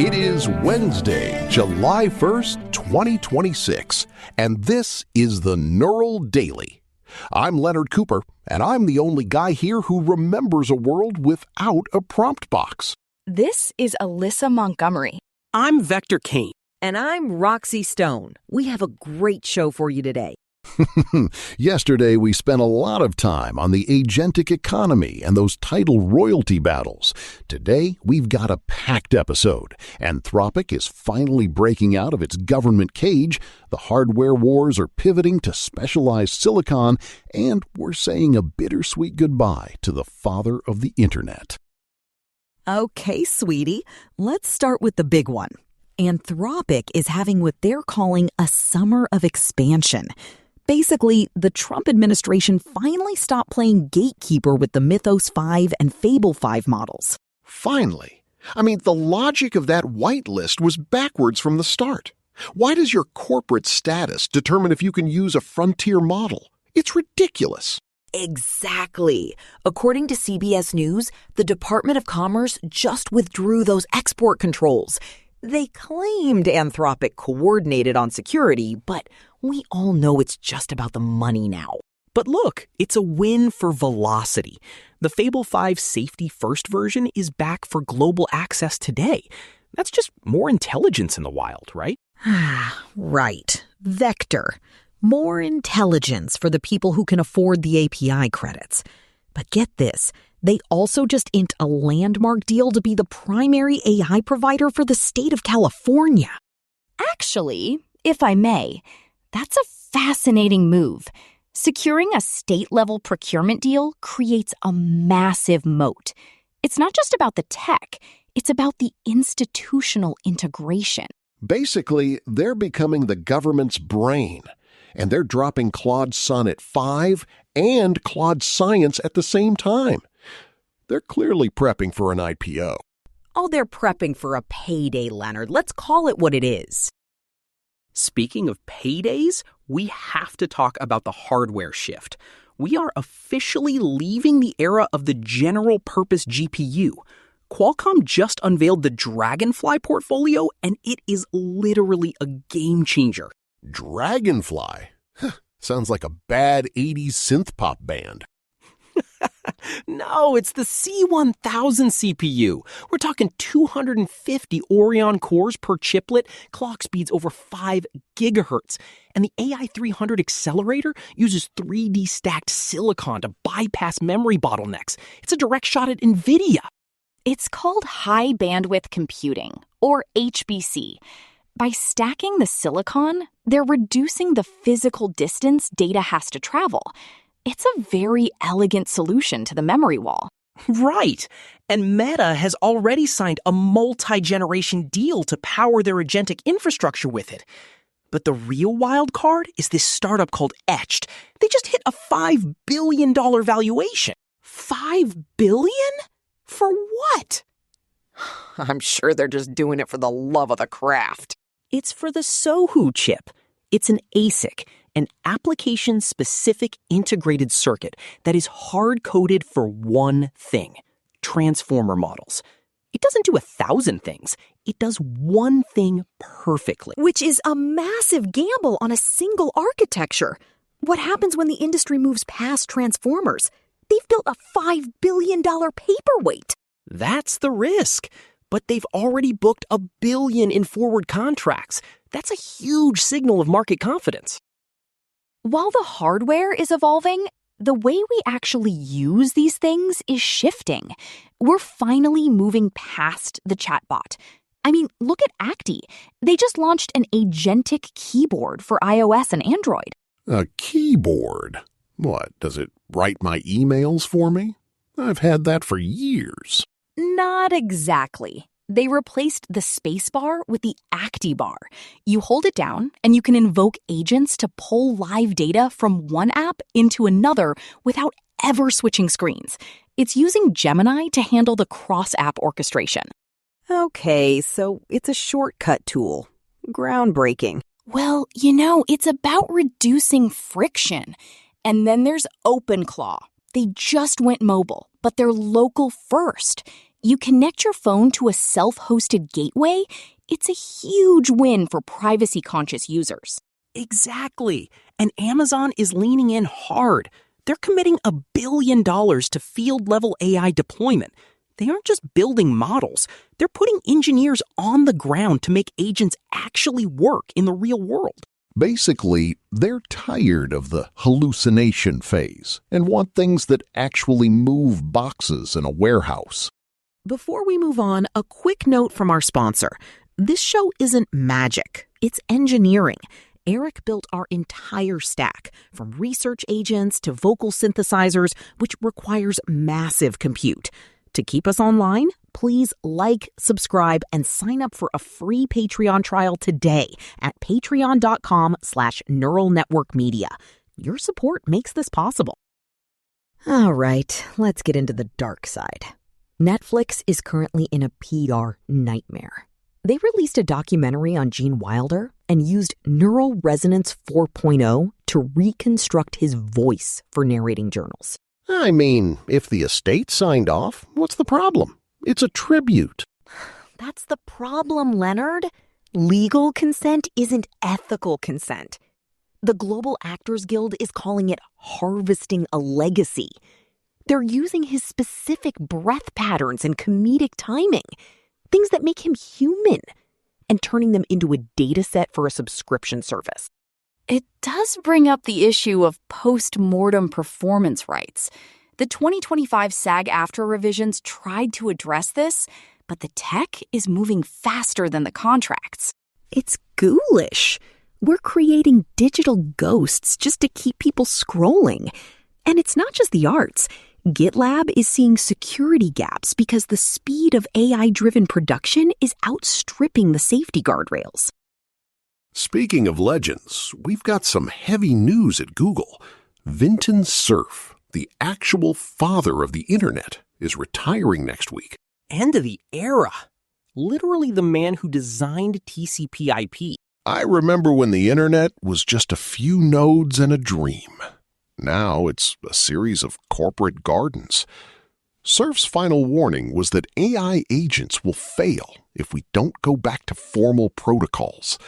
It is Wednesday, July 1st, 2026, and this is the Neural Daily. I'm Leonard Cooper, and I'm the only guy here who remembers a world without a prompt box. This is Alyssa Montgomery. I'm Vector Kane. And I'm Roxy Stone. We have a great show for you today. Yesterday, we spent a lot of time on the agentic economy and those title royalty battles. Today, we've got a packed episode. Anthropic is finally breaking out of its government cage, the hardware wars are pivoting to specialized silicon, and we're saying a bittersweet goodbye to the father of the internet. Okay, sweetie, let's start with the big one. Anthropic is having what they're calling a summer of expansion. Basically, the Trump administration finally stopped playing gatekeeper with the Mythos 5 and Fable 5 models. Finally. I mean, the logic of that whitelist was backwards from the start. Why does your corporate status determine if you can use a frontier model? It's ridiculous. Exactly. According to CBS News, the Department of Commerce just withdrew those export controls. They claimed Anthropic coordinated on security, but we all know it's just about the money now. But look, it's a win for velocity. The Fable 5 Safety First version is back for global access today. That's just more intelligence in the wild, right? Right. Vector. More intelligence for the people who can afford the API credits. But get this. They also just inked a landmark deal to be the primary AI provider for the state of California. Actually, if I may, that's a fascinating move. Securing a state-level procurement deal creates a massive moat. It's not just about the tech, it's about the institutional integration. Basically, they're becoming the government's brain, and they're dropping Claude Sonnet 5 and Claude Science at the same time. They're clearly prepping for an IPO. Oh, they're prepping for a payday, Leonard. Let's call it what it is. Speaking of paydays, we have to talk about the hardware shift. We are officially leaving the era of the general-purpose GPU. Qualcomm just unveiled the Dragonfly portfolio, and it is literally a game-changer. Dragonfly? Sounds like a bad 80s synth-pop band. No, it's the C1000 CPU. We're talking 250 Orion cores per chiplet, clock speeds over 5 gigahertz. And the AI-300 accelerator uses 3D stacked silicon to bypass memory bottlenecks. It's a direct shot at NVIDIA. It's called high bandwidth computing, or HBC. By stacking the silicon, they're reducing the physical distance data has to travel. It's a very elegant solution to the memory wall. Right. And Meta has already signed a multi-generation deal to power their agentic infrastructure with it. But the real wild card is this startup called Etched. They just hit a $5 billion valuation. $5 billion? For what? I'm sure they're just doing it for the love of the craft. It's for the Sohu chip. It's an ASIC, an application-specific integrated circuit that is hard-coded for one thing: transformer models. It doesn't do 1,000 things. It does one thing perfectly. Which is a massive gamble on a single architecture. What happens when the industry moves past transformers? They've built a $5 billion paperweight. That's the risk. But they've already booked $1 billion in forward contracts. That's a huge signal of market confidence. While the hardware is evolving, the way we actually use these things is shifting. We're finally moving past the chatbot. I mean, look at Acti. They just launched an agentic keyboard for iOS and Android. A keyboard? What, does it write my emails for me? I've had that for years. Not exactly. They replaced the spacebar with the Acti bar. You hold it down, and you can invoke agents to pull live data from one app into another without ever switching screens. It's using Gemini to handle the cross-app orchestration. Okay, so it's a shortcut tool. Groundbreaking. Well, it's about reducing friction. And then there's OpenClaw. They just went mobile, but they're local first. You connect your phone to a self-hosted gateway, it's a huge win for privacy-conscious users. Exactly. And Amazon is leaning in hard. They're committing $1 billion to field-level AI deployment. They aren't just building models. They're putting engineers on the ground to make agents actually work in the real world. Basically, they're tired of the hallucination phase and want things that actually move boxes in a warehouse. Before we move on, a quick note from our sponsor. This show isn't magic, it's engineering. Eric built our entire stack, from research agents to vocal synthesizers, which requires massive compute. To keep us online, please like, subscribe, and sign up for a free Patreon trial today at patreon.com/Neural Network Media. Your support makes this possible. All right, let's get into the dark side. Netflix is currently in a PR nightmare. They released a documentary on Gene Wilder and used Neural Resonance 4.0 to reconstruct his voice for narrating journals. I mean, if the estate signed off, what's the problem? It's a tribute. That's the problem, Leonard. Legal consent isn't ethical consent. The Global Actors Guild is calling it harvesting a legacy. They're using his specific breath patterns and comedic timing, things that make him human, and turning them into a data set for a subscription service. It does bring up the issue of post-mortem performance rights. The 2025 SAG-AFTRA revisions tried to address this, but the tech is moving faster than the contracts. It's ghoulish. We're creating digital ghosts just to keep people scrolling. And it's not just the arts. GitLab is seeing security gaps because the speed of AI-driven production is outstripping the safety guardrails. Speaking of legends, we've got some heavy news at Google. Vinton Cerf, the actual father of the internet, is retiring next week. End of the era. Literally the man who designed TCP/IP. I remember when the internet was just a few nodes and a dream. Now it's a series of corporate gardens. Cerf's final warning was that AI agents will fail if we don't go back to formal protocols.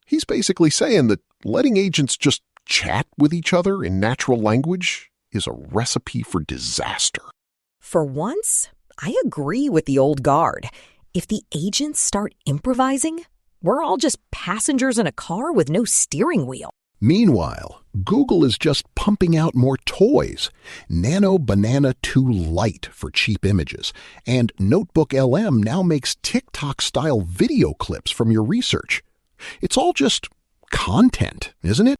He's basically saying that letting agents just chat with each other in natural language is a recipe for disaster. For once, I agree with the old guard. If the agents start improvising, we're all just passengers in a car with no steering wheel. Meanwhile, Google is just pumping out more toys. Nano Banana 2 Lite for cheap images. And Notebook LM now makes TikTok-style video clips from your research. It's all just content, isn't it?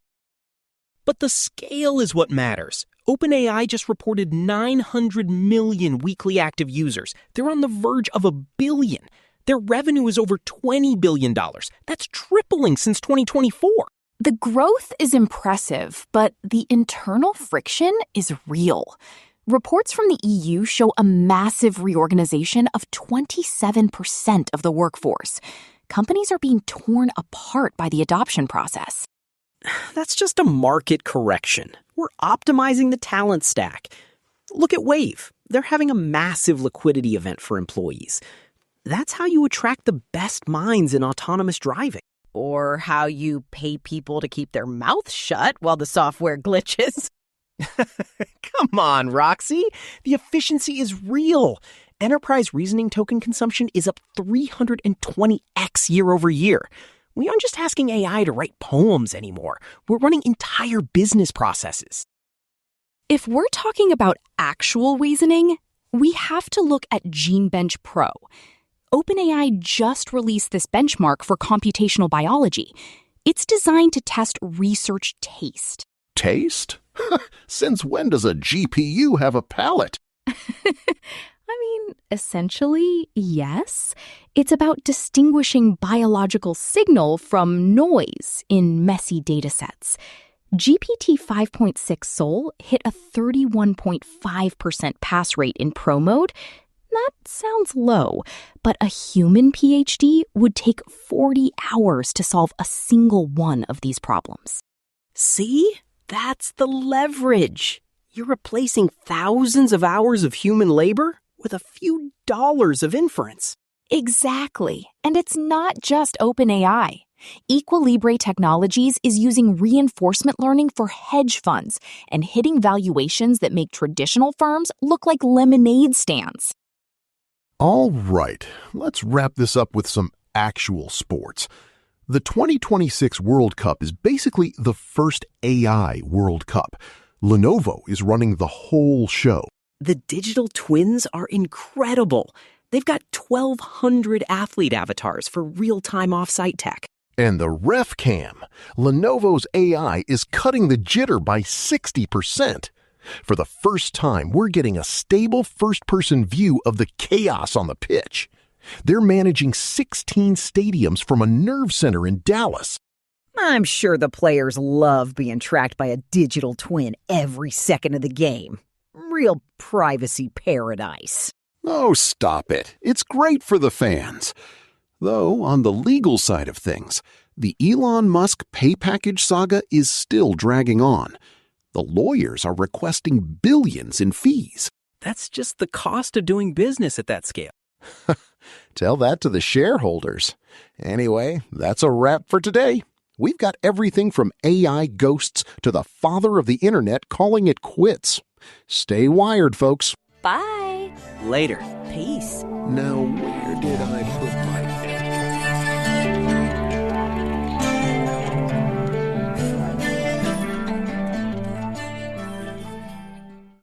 But the scale is what matters. OpenAI just reported 900 million weekly active users. They're on the verge of 1 billion. Their revenue is over $20 billion. That's tripling since 2024. The growth is impressive, but the internal friction is real. Reports from the EU show a massive reorganization of 27% of the workforce. Companies are being torn apart by the adoption process. That's just a market correction. We're optimizing the talent stack. Look at Wave. They're having a massive liquidity event for employees. That's how you attract the best minds in autonomous driving. Or how you pay people to keep their mouths shut while the software glitches. Come on, Roxy. The efficiency is real. Enterprise reasoning token consumption is up 320x year over year. We aren't just asking AI to write poems anymore. We're running entire business processes. If we're talking about actual reasoning, we have to look at GeneBench Pro. OpenAI just released this benchmark for computational biology. It's designed to test research taste. Taste? Since when does a GPU have a palate? Essentially, yes. It's about distinguishing biological signal from noise in messy datasets. GPT 5.6 Sol hit a 31.5% pass rate in Pro mode. That sounds low, but a human PhD would take 40 hours to solve a single one of these problems. See? That's the leverage. You're replacing thousands of hours of human labor with a few dollars of inference. Exactly. And it's not just OpenAI. Equilibre Technologies is using reinforcement learning for hedge funds and hitting valuations that make traditional firms look like lemonade stands. All right, let's wrap this up with some actual sports. The 2026 World Cup is basically the first AI World Cup. Lenovo is running the whole show. The digital twins are incredible. They've got 1,200 athlete avatars for real-time off-site tech. And the ref cam. Lenovo's AI is cutting the jitter by 60%. For the first time, we're getting a stable first-person view of the chaos on the pitch. They're managing 16 stadiums from a nerve center in Dallas. I'm sure the players love being tracked by a digital twin every second of the game. Real privacy paradise. Oh, stop it. It's great for the fans. Though, on the legal side of things, the Elon Musk pay package saga is still dragging on. The lawyers are requesting billions in fees. That's just the cost of doing business at that scale. Tell that to the shareholders. Anyway, that's a wrap for today. We've got everything from AI ghosts to the father of the internet calling it quits. Stay wired, folks. Bye. Later. Peace. Now, where did I put my